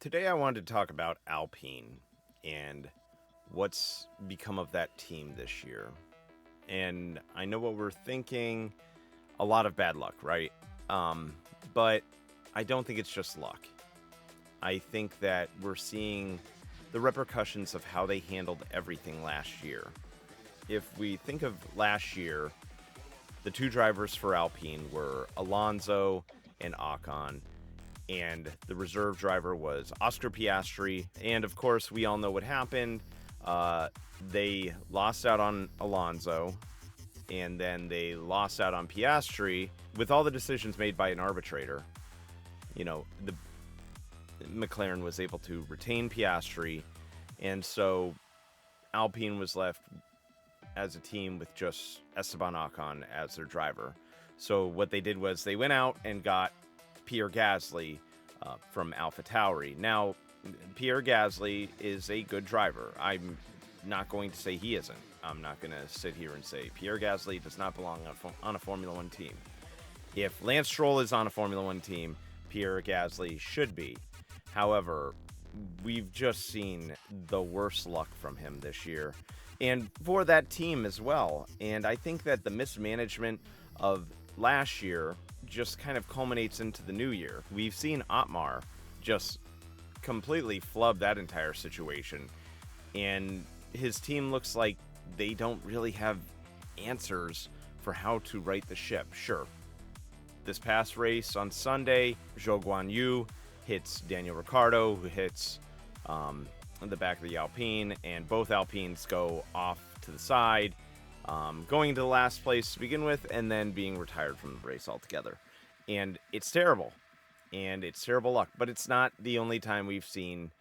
Today I wanted to talk about Alpine and what's become of that team this year. And I know what we're thinking, a lot of bad luck, right? But I don't think it's just luck. I think that we're seeing the repercussions of how they handled everything last year. If we think of last year, the two drivers for Alpine were Alonso and Ocon, and the reserve driver was Oscar Piastri. And of course, we all know what happened. They lost out on Alonso, and then they lost out on Piastri with all the decisions made by an arbitrator. The McLaren was able to retain Piastri, and so Alpine was left as a team with just Esteban Ocon as their driver. So what they did was they went out and got Pierre Gasly from AlphaTauri. Now, Pierre Gasly is a good driver. I'm not going to say he isn't. I'm not going to sit here and say Pierre Gasly does not belong on a Formula One team. If Lance Stroll is on a Formula One team, Pierre Gasly should be. However, we've just seen the worst luck from him this year, and for that team as well. And I think that the mismanagement of last year just kind of culminates into the new year. We've seen Otmar just completely flub that entire situation, and his team looks like they don't really have answers for how to right the ship. Sure, this past race on Sunday, Zhou Guanyu hits Daniel Ricciardo, who hits the back of the Alpine, and both Alpines go off to the side, going into the last place to begin with, and then being retired from the race altogether. And it's terrible, and it's terrible luck, but it's not the only time we've seen,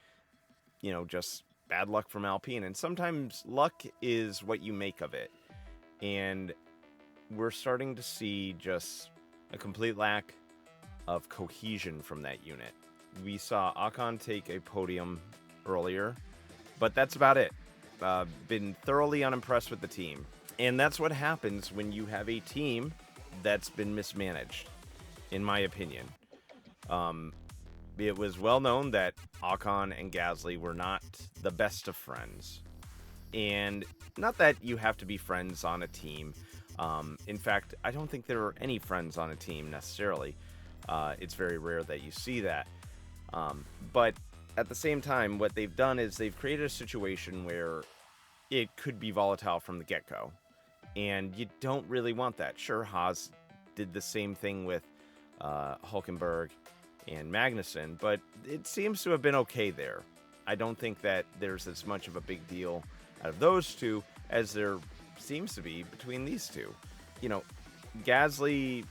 just bad luck from Alpine. And sometimes luck is what you make of it. And we're starting to see just a complete lack of cohesion from that unit. We saw Ocon take a podium earlier, but that's about it. Been thoroughly unimpressed with the team. And that's what happens when you have a team that's been mismanaged, in my opinion. It was well known that Ocon and Gasly were not the best of friends. And not that you have to be friends on a team. In fact, I don't think there are any friends on a team necessarily. It's very rare that you see that. But at the same time, what they've done is they've created a situation where it could be volatile from the get-go. And you don't really want that. Sure, Haas did the same thing with Hülkenberg and Magnussen, but it seems to have been okay there. I don't think that there's as much of a big deal out of those two as there seems to be between these two. Gasly,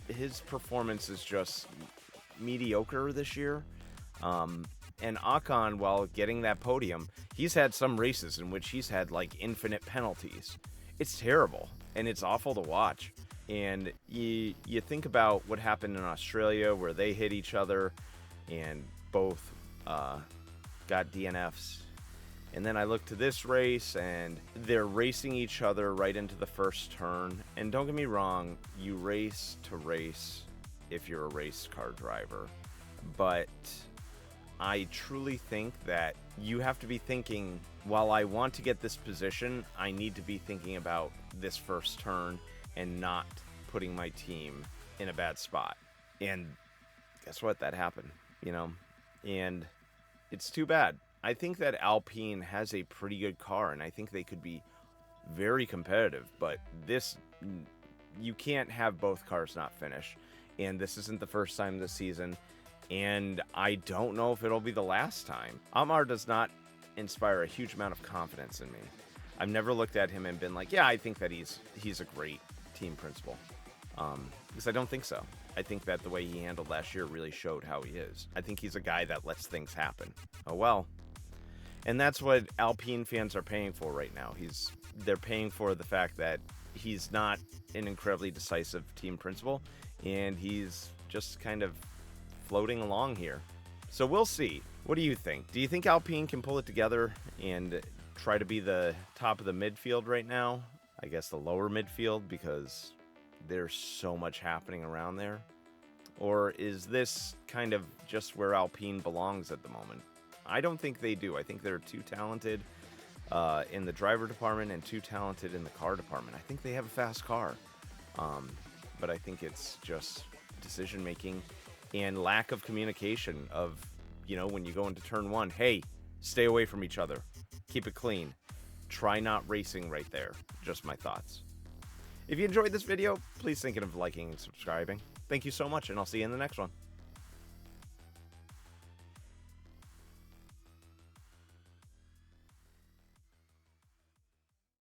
his performance is just mediocre this year. And Ocon, while getting that podium, he's had some races in which he's had like infinite penalties. It's terrible, and it's awful to watch. And you think about what happened in Australia where they hit each other and both got DNFs. And then I look to this race, and they're racing each other right into the first turn. And don't get me wrong, you race to race if you're a race car driver. But I truly think that you have to be thinking, while I want to get this position, I need to be thinking about this first turn and not putting my team in a bad spot. And guess what? That happened, and it's too bad. I think that Alpine has a pretty good car, and I think they could be very competitive, but you can't have both cars not finish. And this isn't the first time this season, and I don't know if it'll be the last time. Otmar does not inspire a huge amount of confidence in me. I've never looked at him and been like, yeah, I think that he's a great team principal. Because I don't think so. I think that the way he handled last year really showed how he is. I think he's a guy that lets things happen. Oh well. And that's what Alpine fans are paying for right now. They're paying for the fact that he's not an incredibly decisive team principal, and he's just kind of floating along here. So we'll see. What do you think? Do you think Alpine can pull it together and try to be the top of the midfield right now? I guess the lower midfield, because there's so much happening around there. Or is this kind of just where Alpine belongs at the moment? I don't think they do. I think they're too talented in the driver department and too talented in the car department. I think they have a fast car. But I think it's just decision making and lack of communication of, when you go into turn one, hey, stay away from each other. Keep it clean. Try not racing right there. Just my thoughts. If you enjoyed this video, please think of liking and subscribing. Thank you so much, and I'll see you in the next one.